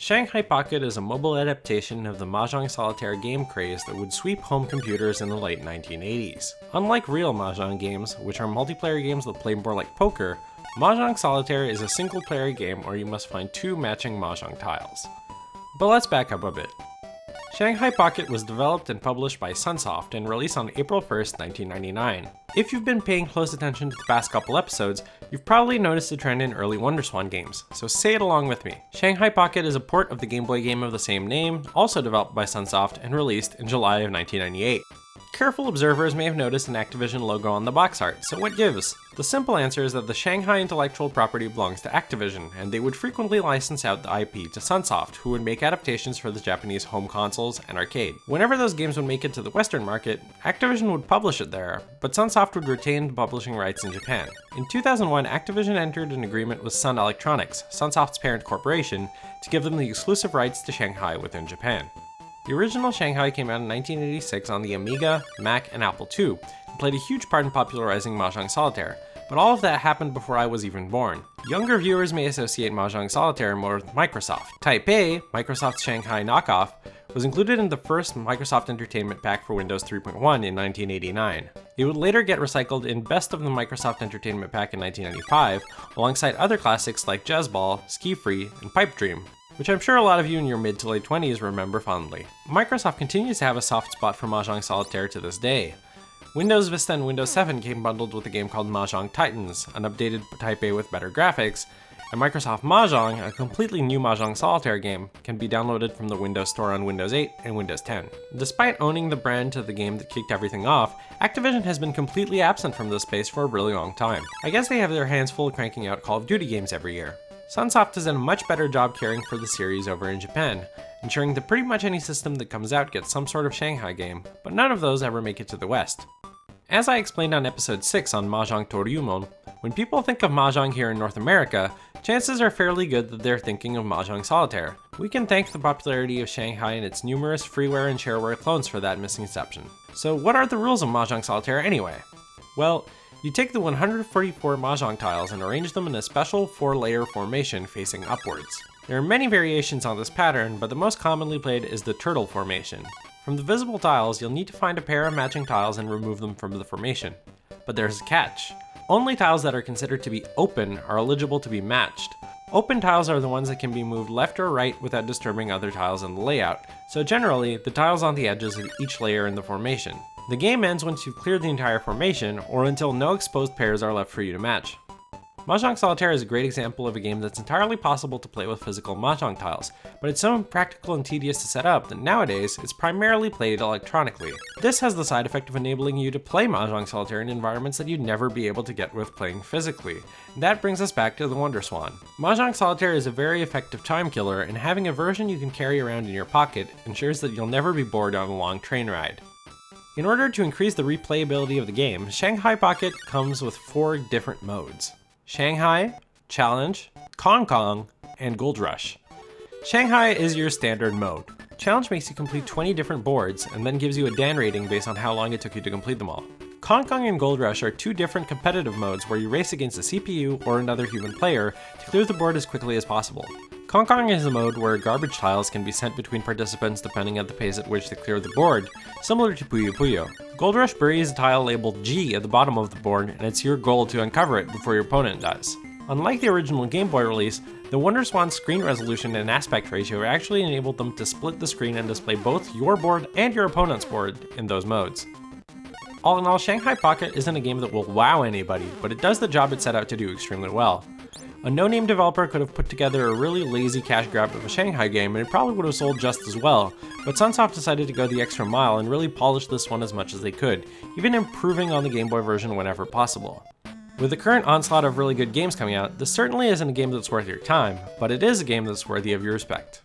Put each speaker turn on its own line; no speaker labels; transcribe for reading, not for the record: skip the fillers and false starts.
Shanghai Pocket is a mobile adaptation of the Mahjong Solitaire game craze that would sweep home computers in the late 1980s. Unlike real Mahjong games, which are multiplayer games that play more like poker, Mahjong Solitaire is a single-player game where you must find two matching Mahjong tiles. But let's back up a bit. Shanghai Pocket was developed and published by Sunsoft and released on April 1st, 1999. If you've been paying close attention to the past couple episodes, you've probably noticed a trend in early WonderSwan games, so say it along with me. Shanghai Pocket is a port of the Game Boy game of the same name, also developed by Sunsoft and released in July of 1998. Careful observers may have noticed an Activision logo on the box art, so what gives? The simple answer is that the Shanghai intellectual property belongs to Activision, and they would frequently license out the IP to Sunsoft, who would make adaptations for the Japanese home consoles and arcade. Whenever those games would make it to the Western market, Activision would publish it there, but Sunsoft would retain the publishing rights in Japan. In 2001, Activision entered an agreement with Sun Electronics, Sunsoft's parent corporation, to give them the exclusive rights to Shanghai within Japan. The original Shanghai came out in 1986 on the Amiga, Mac, and Apple II, and played a huge part in popularizing Mahjong Solitaire, but all of that happened before I was even born. Younger viewers may associate Mahjong Solitaire more with Microsoft. Type A, Microsoft's Shanghai knockoff, was included in the first Microsoft Entertainment Pack for Windows 3.1 in 1989. It would later get recycled in Best of the Microsoft Entertainment Pack in 1995, alongside other classics like Jazzball, Ski Free, and Pipe Dream, which I'm sure a lot of you in your mid to late 20s remember fondly. Microsoft continues to have a soft spot for Mahjong Solitaire to this day. Windows Vista and Windows 7 came bundled with a game called Mahjong Titans, an updated Type A with better graphics, and Microsoft Mahjong, a completely new Mahjong Solitaire game, can be downloaded from the Windows Store on Windows 8 and Windows 10. Despite owning the brand to the game that kicked everything off, Activision has been completely absent from this space for a really long time. I guess they have their hands full cranking out Call of Duty games every year. Sunsoft has done a much better job caring for the series over in Japan, ensuring that pretty much any system that comes out gets some sort of Shanghai game, but none of those ever make it to the West. As I explained on episode 6 on Mahjong Toryumon, when people think of Mahjong here in North America, chances are fairly good that they're thinking of Mahjong Solitaire. We can thank the popularity of Shanghai and its numerous freeware and shareware clones for that misconception. So what are the rules of Mahjong Solitaire anyway? Well, you take the 144 Mahjong tiles and arrange them in a special 4-layer formation facing upwards. There are many variations on this pattern, but the most commonly played is the turtle formation. From the visible tiles, you'll need to find a pair of matching tiles and remove them from the formation. But there's a catch. Only tiles that are considered to be open are eligible to be matched. Open tiles are the ones that can be moved left or right without disturbing other tiles in the layout, so generally, the tiles on the edges of each layer in the formation. The game ends once you've cleared the entire formation, or until no exposed pairs are left for you to match. Mahjong Solitaire is a great example of a game that's entirely possible to play with physical Mahjong tiles, but it's so impractical and tedious to set up that nowadays it's primarily played electronically. This has the side effect of enabling you to play Mahjong Solitaire in environments that you'd never be able to get with playing physically. And that brings us back to the WonderSwan. Mahjong Solitaire is a very effective time killer, and having a version you can carry around in your pocket ensures that you'll never be bored on a long train ride. In order to increase the replayability of the game, Shanghai Pocket comes with 4 different modes: Shanghai, Challenge, Kong Kong, and Gold Rush. Shanghai is your standard mode. Challenge makes you complete 20 different boards and then gives you a Dan rating based on how long it took you to complete them all. Kong Kong and Gold Rush are 2 different competitive modes where you race against a CPU or another human player to clear the board as quickly as possible. Kong Kong is a mode where garbage tiles can be sent between participants depending on the pace at which they clear the board, similar to Puyo Puyo. Gold Rush buries a tile labeled G at the bottom of the board, and it's your goal to uncover it before your opponent does. Unlike the original Game Boy release, the WonderSwan screen resolution and aspect ratio actually enabled them to split the screen and display both your board and your opponent's board in those modes. All in all, Shanghai Pocket isn't a game that will wow anybody, but it does the job it set out to do extremely well. A no-name developer could have put together a really lazy cash grab of a Shanghai game and it probably would have sold just as well, but Sunsoft decided to go the extra mile and really polish this one as much as they could, even improving on the Game Boy version whenever possible. With the current onslaught of really good games coming out, this certainly isn't a game that's worth your time, but it is a game that's worthy of your respect.